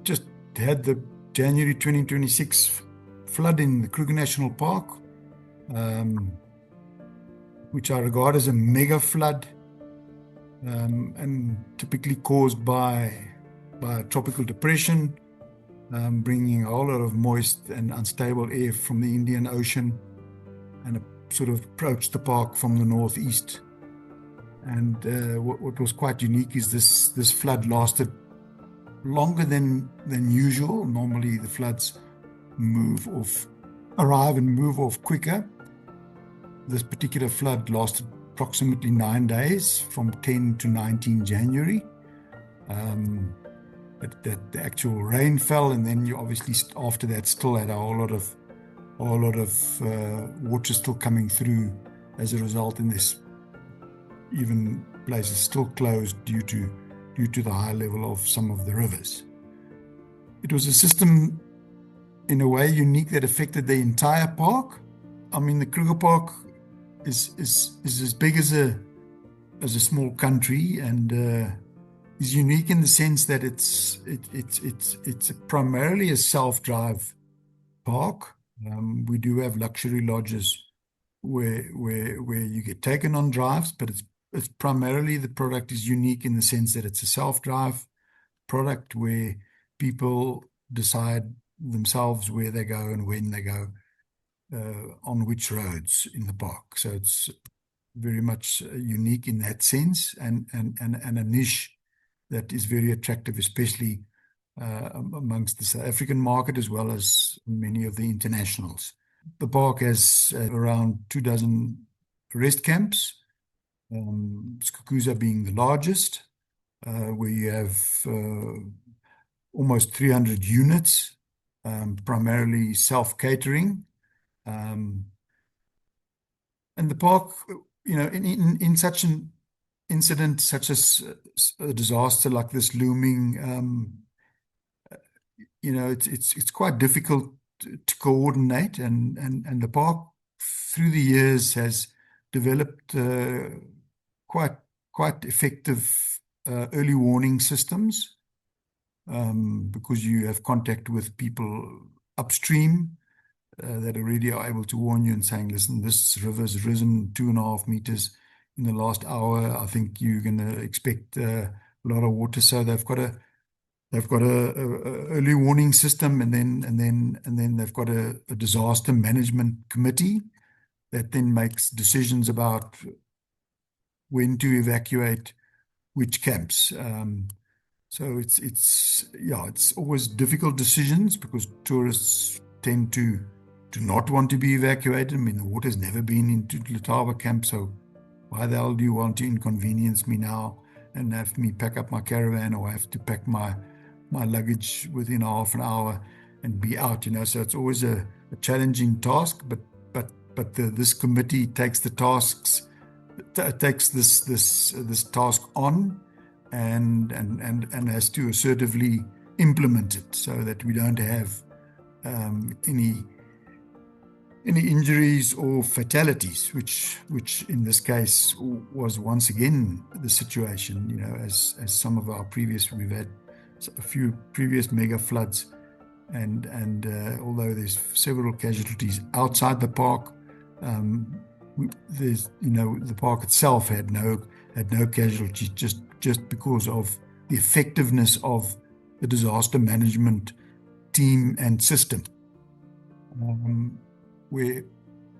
just had the January 2026 flood in the Kruger National Park, which I regard as a mega flood, and typically caused by a tropical depression, bringing a whole lot of moist and unstable air from the Indian Ocean, and sort of approached the park from the northeast. And what was quite unique is this flood lasted longer than usual. Normally the floods arrive and move off quicker. This particular flood lasted approximately 9 days, from 10 to 19 January. The actual rain fell, and then you obviously after that still had a whole lot of water still coming through as a result, and there's even places still closed due to the high level of some of the rivers. It was a system in a way unique that affected the entire park. I mean, the Kruger Park is as big as a small country, and is unique in the sense that it's primarily a self-drive park. We do have luxury lodges where you get taken on drives, but it's primarily, the product is unique in the sense that it's a self-drive product where people decide themselves where they go and when they go, on which roads in the park. So it's very much unique in that sense, and a niche that is very attractive, especially amongst the South African market as well as many of the internationals. The park has around 24 rest camps, Skukuza being the largest, where you have almost 300 units, primarily self-catering. And the park, in such an incident, such as a disaster like this looming, it's quite difficult to coordinate, and the park through the years has developed quite effective early warning systems, because you have contact with people upstream that already are able to warn you and saying, listen, this river has risen 2.5 meters in the last hour. I think you're going to expect a lot of water. So they've got a early warning system, and then they've got a disaster management committee that then makes decisions about when to evacuate which camps. So it's always difficult decisions, because tourists tend to not want to be evacuated. I mean, the water's never been into Letaba camp, so why the hell do you want to inconvenience me now and have me pack up my caravan, or have to pack my luggage within half an hour and be out? So it's always a challenging task, but this committee takes the tasks, takes this task on, and has to assertively implement it, so that we don't have any injuries or fatalities, which in this case was once again the situation. As some of our we've had a few previous mega floods, and although there's several casualties outside the park, the park itself had no casualties, just because of the effectiveness of the disaster management team and system. Where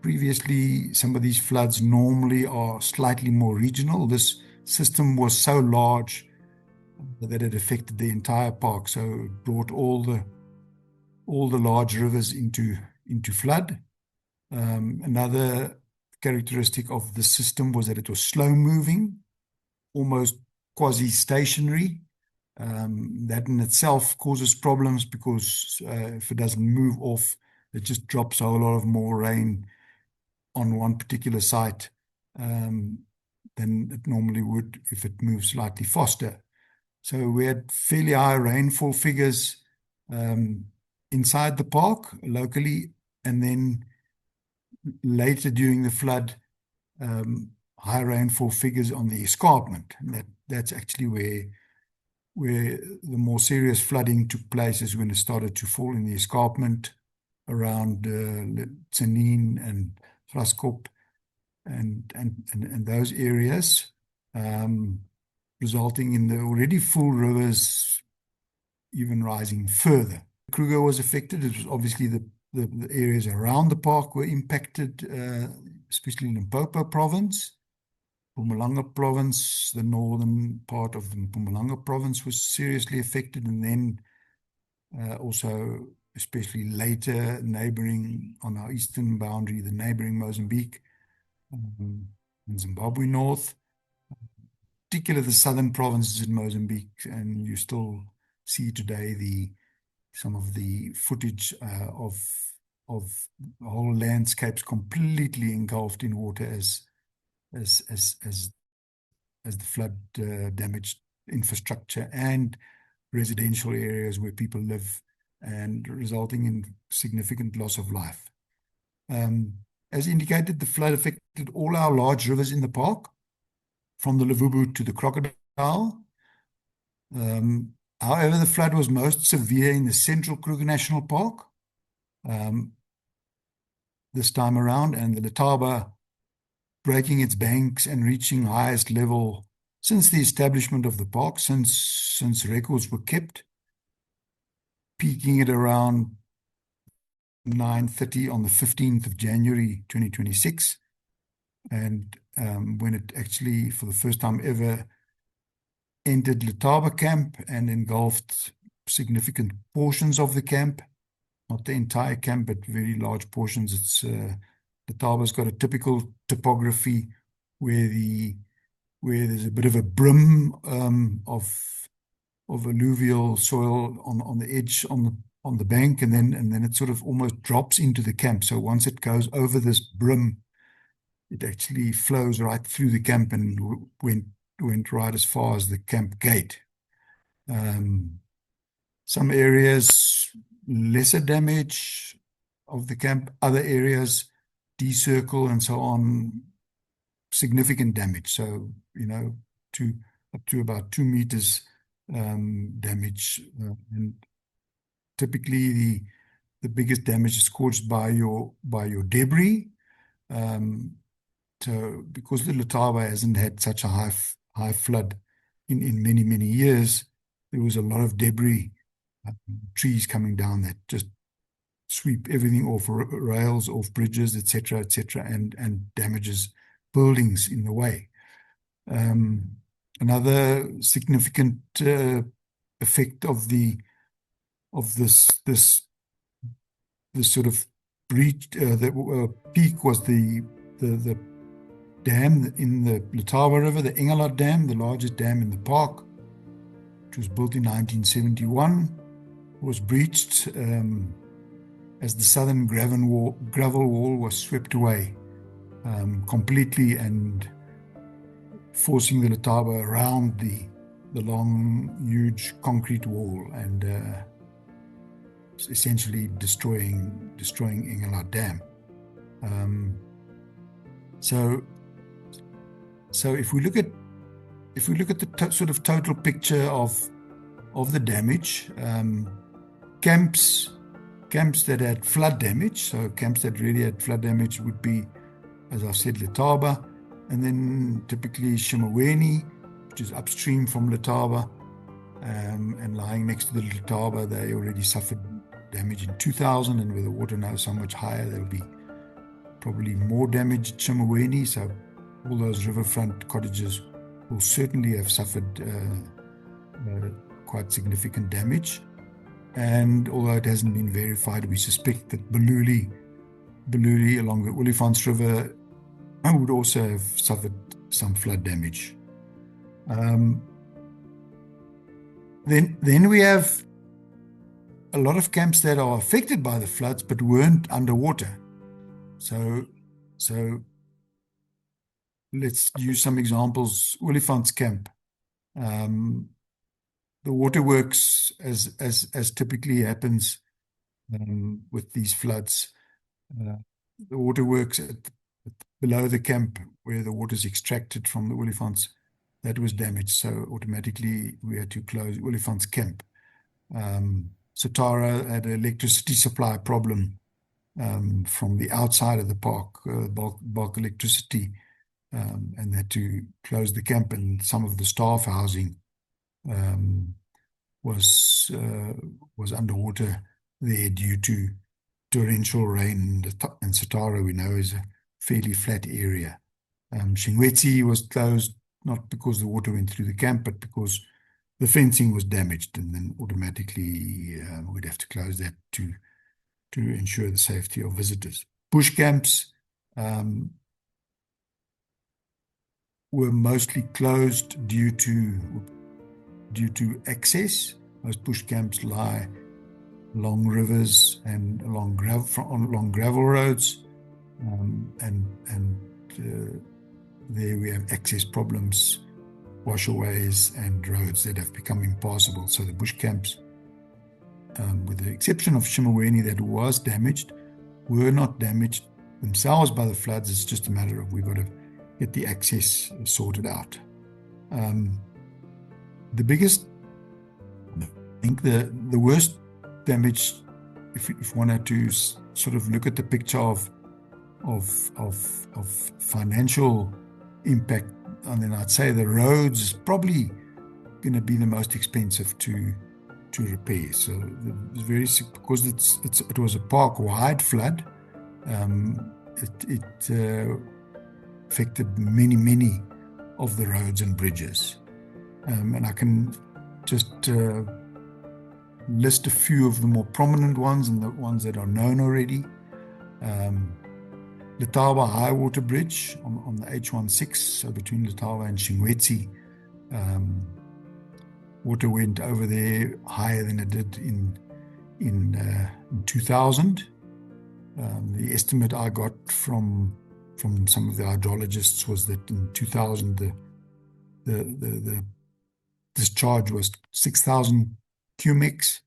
previously some of these floods normally are slightly more regional, this system was so large that it affected the entire park. So it brought all the large rivers into flood. Another characteristic of the system was that it was slow moving, almost quasi-stationary. That in itself causes problems, because if it doesn't move off, it just drops a whole lot of more rain on one particular site than it normally would if it moves slightly faster. So we had fairly high rainfall figures inside the park locally, and then later during the flood, high rainfall figures on the escarpment. And that's actually where where the more serious flooding took place is when it started to fall in the escarpment around Tsenin and Graskop and those areas, resulting in the already full rivers even rising further. Kruger was affected. It was obviously the areas around the park were impacted, especially in Limpopo province. Mpumalanga province, the northern part of the Mpumalanga province was seriously affected, and then also, especially later, neighboring on our eastern boundary, the neighboring Mozambique and Zimbabwe north, particularly the southern provinces in Mozambique, and you still see today some of the footage of whole landscapes completely engulfed in water as the flood damaged infrastructure and residential areas where people live, and resulting in significant loss of life. As indicated, the flood affected all our large rivers in the park, from the Levubu to the Crocodile. However, the flood was most severe in the central Kruger National Park this time around, and the Letaba breaking its banks and reaching highest level since the establishment of the park, since records were kept, peaking at around 9:30 on the 15th of January 2026, and when it actually, for the first time ever, entered Letaba camp and engulfed significant portions of the camp, not the entire camp, but very large portions. Letaba's got a typical topography where there's a bit of a brim of alluvial soil on the edge on the bank, and then it sort of almost drops into the camp. So once it goes over this brim, it actually flows right through the camp and went right as far as the camp gate. Some areas, lesser damage of the camp, other areas, D-circle and so on, significant damage. So, up to about 2 meters damage. And typically the biggest damage is caused by your debris. So because the Letaba hasn't had such a high flood in many, many years, there was a lot of debris, trees coming down that just sweep everything off rails, off bridges, etc., and damages buildings in the way. Another significant effect of this sort of breach, the peak, was the dam in the Letaba River, the Engelard Dam, the largest dam in the park, which was built in 1971, was breached as the southern gravel wall was swept away completely, and forcing the Letaba around the long, huge concrete wall, and essentially destroying Engelard Dam. So if we look at the sort of total picture of the damage, camps that had flood damage, so camps that really had flood damage would be, as I've said, Letaba, and then typically Shimaweni, which is upstream from Letaba, and lying next to the Letaba. They already suffered damage in 2000, and with the water now so much higher, there'll be probably more damage at Shimaweni. So all those riverfront cottages will certainly have suffered quite significant damage. And although it hasn't been verified, we suspect that Bululi along the Olifants River would also have suffered some flood damage. Then we have a lot of camps that are affected by the floods but weren't underwater. So let's use some examples. Olifants Camp. The waterworks, as typically happens with these floods, the waterworks below the camp, where the water is extracted from the Olifants, that was damaged. So automatically we had to close Olifant's Camp. Satara had an electricity supply problem from the outside of the park, bulk electricity, and had to close the camp, and some of the staff housing was underwater there due to torrential rain. And Satara, we know, is a fairly flat area. Shingwetsi was closed not because the water went through the camp, but because the fencing was damaged, and then automatically we'd have to close that to ensure the safety of visitors. Bush camps were mostly closed due to access. Most bush camps lie along rivers and along gravel roads, and there we have access problems, washaways and roads that have become impassable. So the bush camps, with the exception of Shimaweni that was damaged, were not damaged themselves by the floods. It's just a matter of we've got to get the access sorted out. The biggest, I think the worst damage, if one had to sort of look at the picture of financial impact, and then I'd say the roads is probably going to be the most expensive to repair. So it's very, because it was a park-wide flood. It affected many of the roads and bridges, and I can just list a few of the more prominent ones and the ones that are known already. Letaba High Water Bridge on the H16, so between Letaba and Shingwetsi. Water went over there higher than it did in 2000. The estimate I got from some of the hydrologists was that in 2000 the discharge was 6,000 cubics,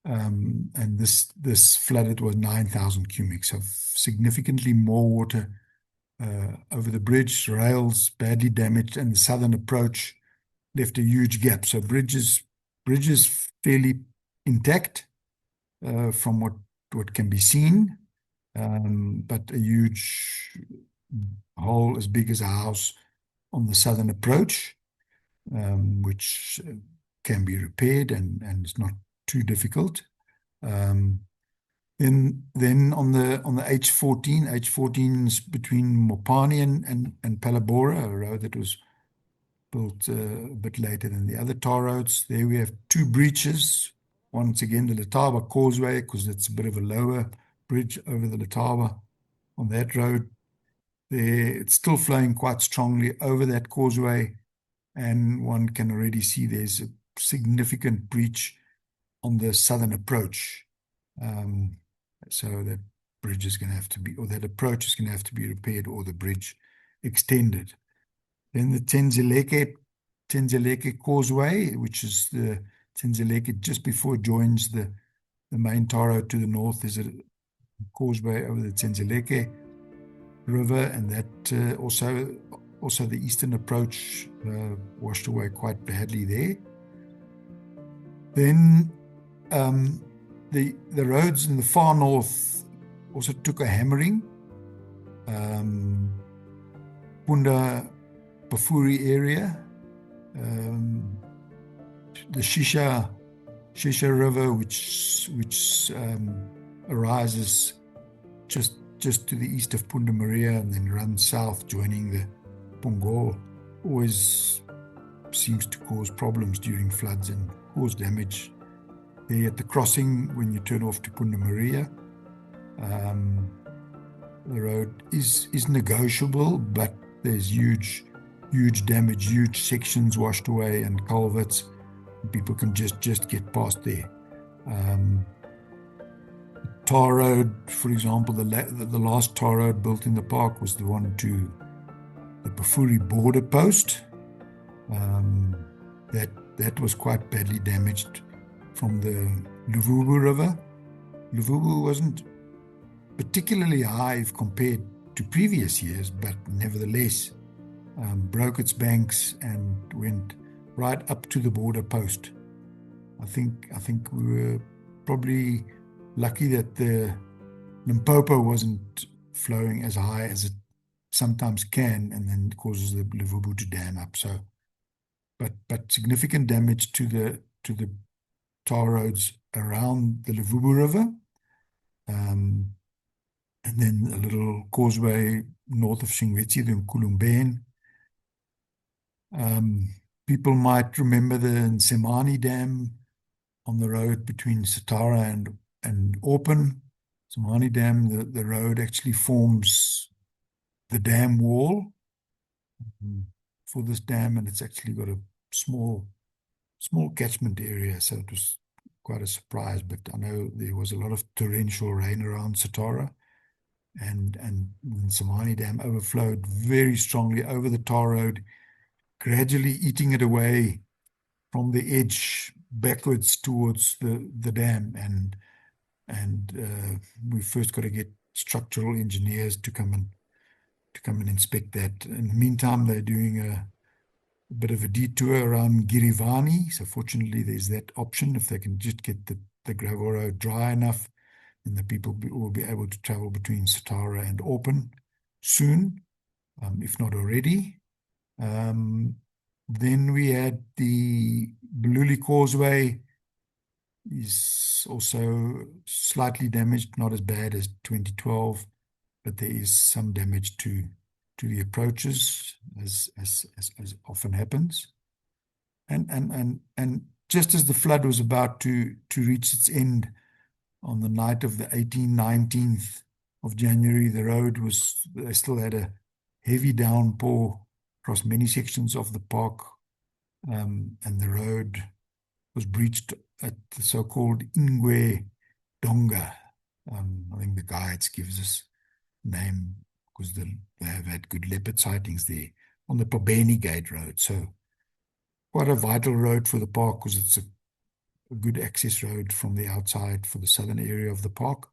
and this flooded was 9,000 cubics, so significantly more water over the bridge. Rails badly damaged, and the southern approach left a huge gap. So bridges fairly intact from what can be seen, but a huge hole as big as a house on the southern approach, which can be repaired and it's not too difficult. Then on the H14 is between Mopani and Palabora, a road that was built a bit later than the other tar roads. There we have two breaches. Once again, the Letaba Causeway, because it's a bit of a lower bridge over the Letaba on that road. There, it's still flowing quite strongly over that causeway, and one can already see there's a significant breach on the southern approach. So that bridge is going to have to be, or that approach is going to have to be repaired, or the bridge extended. Then the Tsenzeleke Causeway, which is the Tsenzeleke just before it joins the main tar road to the north, is a causeway over the Tsenzeleke River, and that also the eastern approach washed away quite badly there. Then the roads in the far north also took a hammering. Punda Pafuri area, the Shisha River, which arises just to the east of Punda Maria and then runs south, joining the Pongo, always seems to cause problems during floods and cause damage there at the crossing when you turn off to Punda Maria. The road is negotiable, but there's huge damage, huge sections washed away, and culverts. People can just get past there. Tar road, for example, the last tar road built in the park was the one to the Pafuri border post. That was quite badly damaged from the Luvubu River. Luvubu wasn't particularly high if compared to previous years, but nevertheless, broke its banks and went right up to the border post. I think we were probably lucky that the Limpopo wasn't flowing as high as it sometimes can, and then causes the Levubu to dam up. So, but significant damage to the tar roads around the Levubu River, and then a little causeway north of Shingwetsi, the Nkulumbene. People might remember the Nsemani Dam on the road between Satara and Auburn. Nsemani Dam, the road actually forms the dam wall for this dam, and it's actually got a small catchment area, so it was quite a surprise. But I know there was a lot of torrential rain around Satara, and Nsemani Dam overflowed very strongly over the tar road, gradually eating it away from the edge backwards towards the dam, and we first got to get structural engineers to come and inspect that. In the meantime, they're doing a bit of a detour around Girivani. So fortunately, there's that option. If they can just get the gravel road dry enough, then the people will be able to travel between Satara and Auburn soon, if not already. Then we had the Bululi Causeway is also slightly damaged, not as bad as 2012, but there is some damage to the approaches, as often happens. And just as the flood was about to reach its end on the night of the 19th of January, they still had a heavy downpour across many sections of the park, and the road was breached at the so-called Ingwe Donga. I think the guides gives us name because they have had good leopard sightings there on the Pabeni Gate Road. So quite a vital road for the park because it's a good access road from the outside for the southern area of the park.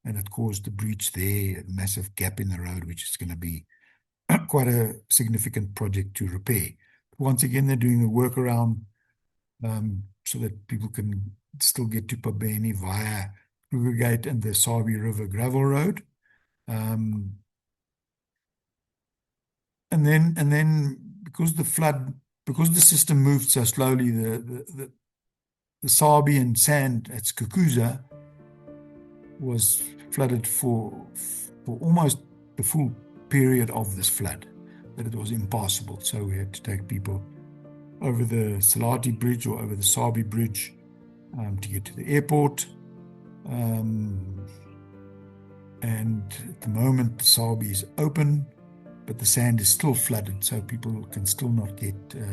And it caused a breach there, a massive gap in the road, which is going to be quite a significant project to repair. Once again, they're doing a workaround so that people can still get to Pabeni via Kruger Gate and the Sabi River gravel road. And then because the system moved so slowly, the Sabi and sand at Skukuza was flooded for almost the full period of this flood, that it was impassable. So we had to take people over the Salati Bridge or over the Sabi Bridge to get to the airport. And at the moment, the Sabi is open, but the sand is still flooded, so people can still not get to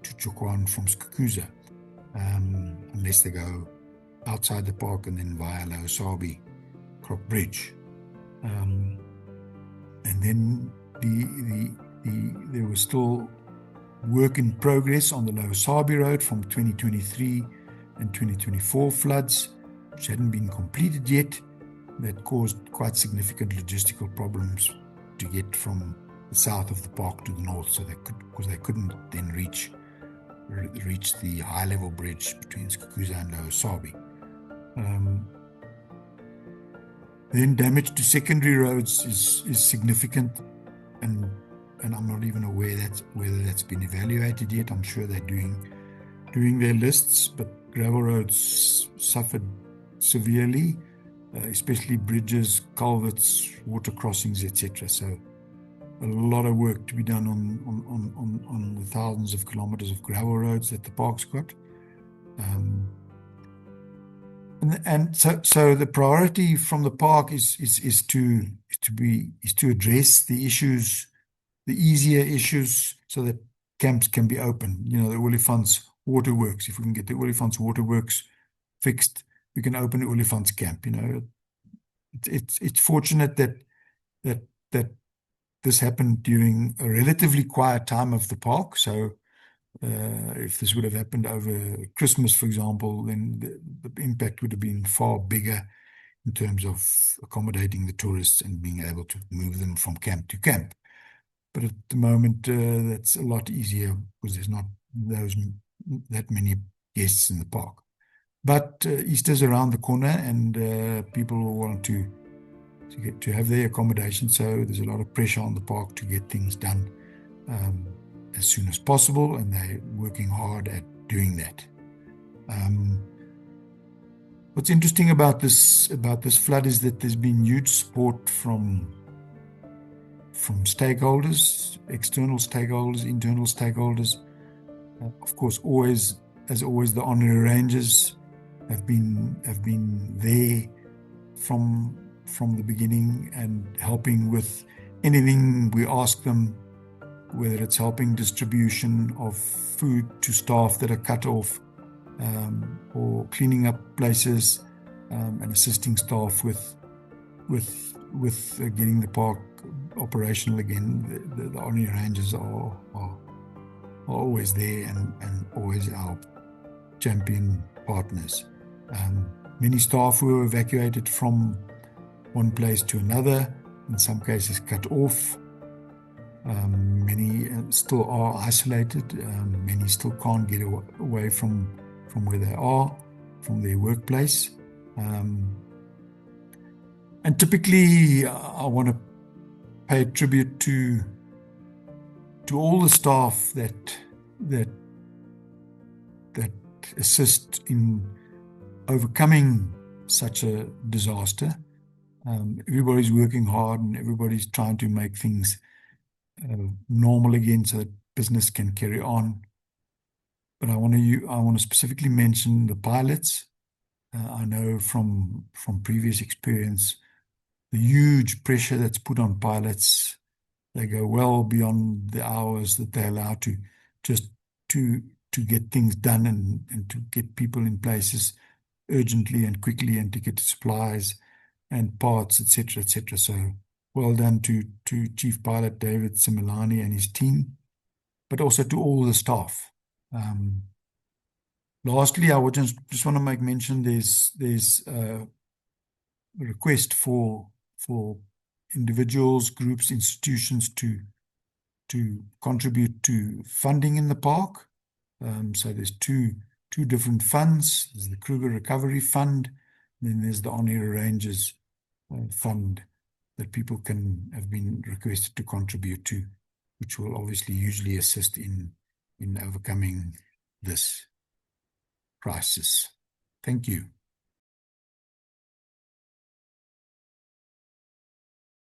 Chokwan from Skukuza unless they go outside the park and then via Lower Sabi Crop Bridge. And then there was still work in progress on the Lower Sabi Road from 2023 and 2024 floods, which hadn't been completed yet. That caused quite significant logistical problems to get from the south of the park to the north, so because they couldn't then reach the high-level bridge between Skukuza and Lower Sabi. Then damage to secondary roads is significant, and I'm not even aware whether that's been evaluated yet. I'm sure they're doing their lists, but gravel roads suffered severely, especially bridges, culverts, water crossings, etc. So a lot of work to be done on the thousands of kilometers of gravel roads that the park's got. And so the priority from the park is to address the issues, the easier issues, so that camps can be open. The Olifants Waterworks. If we can get the Olifants Waterworks fixed, we can open the Olifants camp. It's fortunate that this happened during a relatively quiet time of the park. So if this would have happened over Christmas, for example, then the impact would have been far bigger in terms of accommodating the tourists and being able to move them from camp to camp. But at the moment, that's a lot easier because there's not that many guests in the park. But Easter's around the corner, and people will want to have their accommodation. So there's a lot of pressure on the park to get things done as soon as possible, and they're working hard at doing that. What's interesting about this flood is that there's been huge support from stakeholders, external stakeholders, internal stakeholders. Of course, as always, the honorary rangers have been there from the beginning and helping with anything we ask them, whether it's helping distribution of food to staff that are cut off, or cleaning up places, and assisting staff with getting the park operational again. The honorary rangers are always there and always our champion partners. Many staff were evacuated from one place to another, in some cases cut off. Many still are isolated. Many still can't get away from where they are, from their workplace. And typically, I want to pay tribute to all the staff that assist in overcoming such a disaster. Everybody's working hard and everybody's trying to make things normal again so that business can carry on. But I want to specifically mention the pilots. I know from previous experience the huge pressure that's put on pilots. They go well beyond the hours that they're allowed to, just to get things done and to get people in places urgently and quickly, and to get supplies and parts, etc., etc. So well done to Chief Pilot David Similani and his team, but also to all the staff. Lastly, I would just want to make mention there's a request for individuals, groups, institutions to contribute to funding in the park. So there's two different funds. There's the Kruger Recovery Fund, and then there's the Honorary Rangers Fund that people have been requested to contribute to, which will obviously usually assist in overcoming this crisis. Thank you.